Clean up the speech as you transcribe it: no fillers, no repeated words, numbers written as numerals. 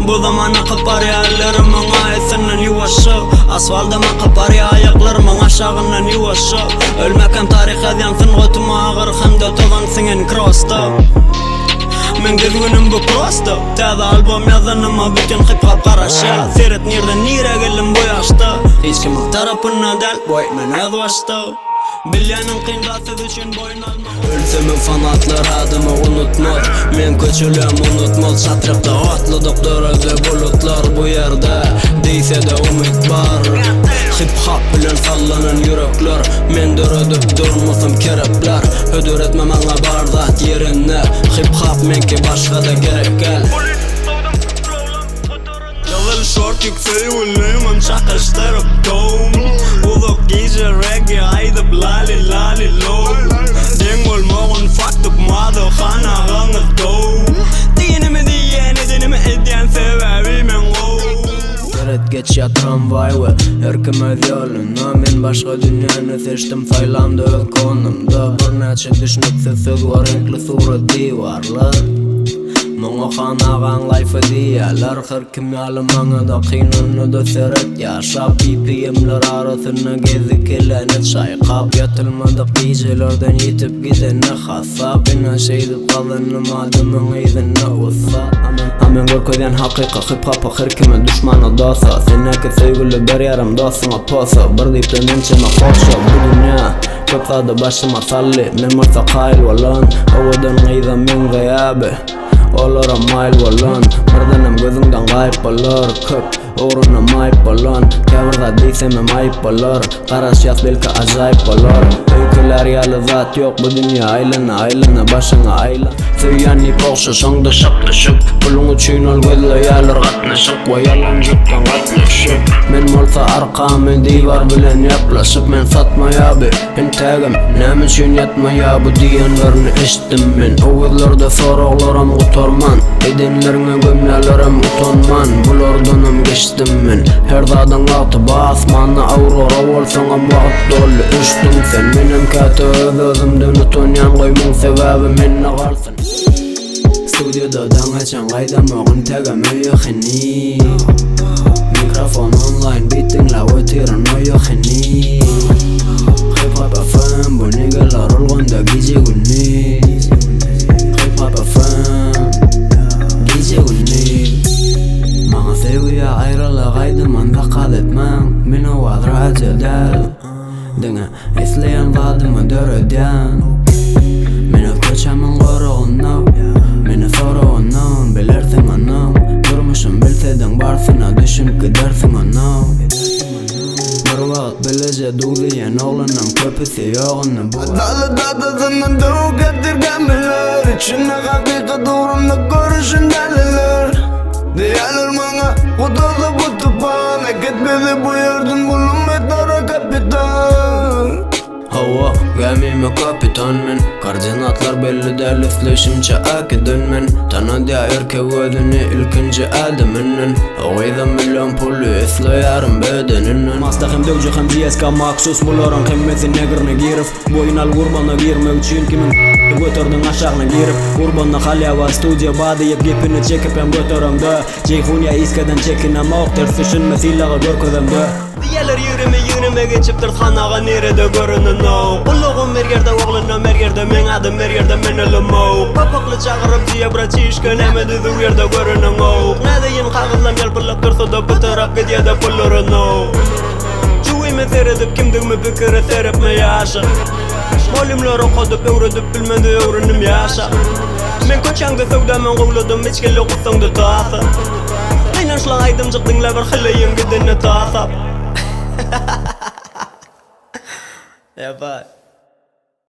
Bu zamana kapar yerlerimin ayetinden yuvaşı Asfaldıma kapar ya ayaklarımın aşağından yuvaşı Ölmekem tarih edyansın götüm ağır hem de tozansın cross'ta Men gezgünüm bu cross'ta Täze album yazanıma bütün hip hop karaşa Seret nereden nire gelim bu yaşta Hiç kim tarafına del boy men öz başta Bilyanın kıyndasız için boyun alma Ölsemi fanatlar adımı unutmaz Men köçülüm unutmaz Çatrıkta atlı doktorözü bulutlar bu yerde Deyse de umut var Hip hop bilen sallanan yürekler Men dörödüp durmasım kerepler Hödür etmem ana bardat yerine Hip hop menki başka da gerek gel Level short yükseği ulluyum çakıştırıp doğum Uzak gece reggae aydıp lali lali low Den olmağın faktıp madı khana gağınız doğum Dinimi dinimi edyen sebebimin o Seret geç ya tramvay ve herkim öz yoluna Men başka dünyanı seçtim saylamda öz konumda Bir neçe düşünüp söz var renkli surat divarlar Många xanagan life diyalar Her kim yalımana da kıynını da seret yaşap BPM'ler arasına gezip gelenet şaykap Yatılmadık gecelerden yitip gidene hasap İnan şeydip kalınım adımın izine ussa Amen görközyen hakika hip hop'a her kimin düşmanı dosa Seneki sevgili bir yarım dostuna posa Bir deyip de nençeme hoşa bu dünya Çok sadı başıma salli Men varsa kail valan Ovadan gıyza men gayabi Olara mail valan Mırdanım gözünden gayip olur Köp uğruna mayip olur Kavırda değseme mayip olur Karaş yaz belki acayip olur Öyküler yalı zat yok bu dünya Aylana başına aylan Söyyan ipoğuşu şonda şık Pulunu çiğnol gözle yalar katlaşık Ve yalancıktan katlaşık Men molsa arkamı divar bilen yaklaşıp Men satma ya bi Hintagim nem için yatma ya bu diyenlerini eşittim men Oğuzlarda soruqlarım utorman Edenlerine gömlelerim utonman Bulardanım geçtim men Her zadan altı basmanı aurora olsana vakit dolu Üçtüm sen menem katı özümden utonyan Koymun sebebi menne kalsın Studioda dangaçan qaydamağın tegame yoxini Mikrofon online bitinla öterin o yoxini Hip hop FM bu nigalar olğanda gece günni Hip hop FM gece günni Mağa sevgiye ayrıla qaydamanda qal etmem Meni vadra acedel Dine esleyen vadımı dörödyan Meni köçemin qoruğunna Meni soruğunnan bilersin anam Durmuşum bilseden barsına düşün gidersin anam Bir vaqt bilece duğlayan oğlanam köpüsü yoğunu bu Adalı dadasından doğu getirgenmeler İçine hakikat uğrunda görüşün deliler Diyalar bana kutuzu bu tupan Eket bizi bu yerden bulunmaylara kapitan Hava gemime kapitan men Koordinatlar belli der üfleşimçe akidin men Tanıdı erkek ödünü ilkinci adımının Oğayda milyon pulu eslayarım bedeninin Mastahim dövcü hem diyeska maksus Buların kımmeti negirine girif Boyunal kurbana girmek için kimin götürdün aşağına girip Kurbanna halyava studiya badiyip gipini çekip hem götürümdü Ceyhunya iskeden çekinem oq tersişin mesilağı görközümdü Diyeler yürüme geçip tırtxanağa nerede görünün o Kulluğum her yerde oğlunum her yerde men adım her yerde men ölüm o Papaklı çağırıp diye bıraçişken emedi dur yerde görünün o Ne deyin kağızlam yalpırlık dursa da bu taraf gidiyor da pullurun o Çuğime seyredip kimdigimi fikiri serip mi yaşa Molimleri kodup öğredip bilmedi öğrenim yaşa Men koçangda sevdamen kovladım hiç kelle kutsangda taasa Aynanşlan aydım çıktın lever xilleyin gidini taasap Yapar